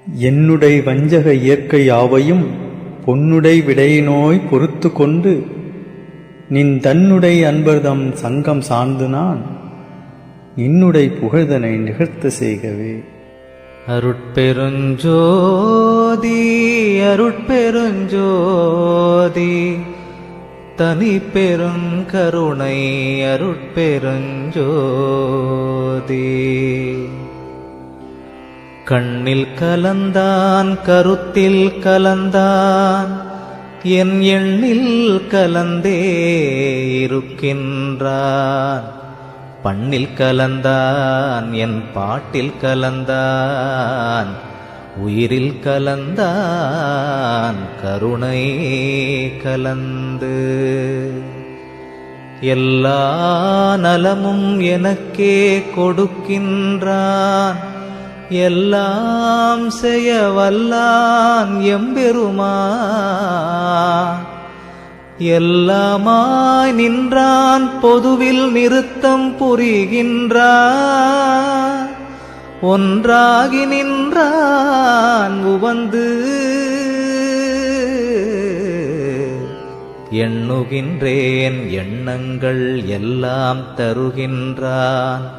என்னுடை வஞ்சக இயற்கை யாவையும் பொன்னுடை விடையினோய் பொறுத்து கொண்டு நின் தன்னுடை அன்பர்தம் சங்கம் சார்ந்து நான் இன்னுடை புகழ்தனை நிகழ்த்த செய்கவே. அருட்பெருஞ்சோதி அருட்பெருஞ்சோதி தனி பெருங்கருணை அருட்பெருஞ்சோதி. கண்ணில் கலந்தான் கருத்தில் கலந்தான் என் எண்ணில் கலந்தே இருக்கின்றான். பண்ணில் கலந்தான் என் பாட்டில் கலந்தான் உயிரில் கலந்தான் கருணை கலந்து. எல்லா நலமும் எனக்கே கொடுக்கின்றான் எல்லாம் செய்ய வல்லான் எம்பெருமான். எல்லாமாய் நின்றான் பொதுவில் நிறுத்தம் புரிகின்றான். ஒன்றாகி நின்றான் உவந்து எண்ணுகின்றேன் எண்ணங்கள் எல்லாம் தருகின்றான்.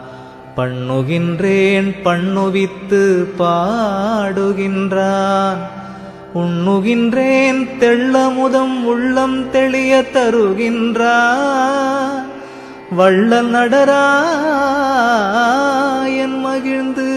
பண்ணுகின்றேன் பண்ணுவித்து பாடுகின்றான். உண்ணுகின்றேன் தெள்ளமுதம் உள்ளம் தெளிய தருகின்றான். வள்ளல் நடராயன் மகிழ்ந்து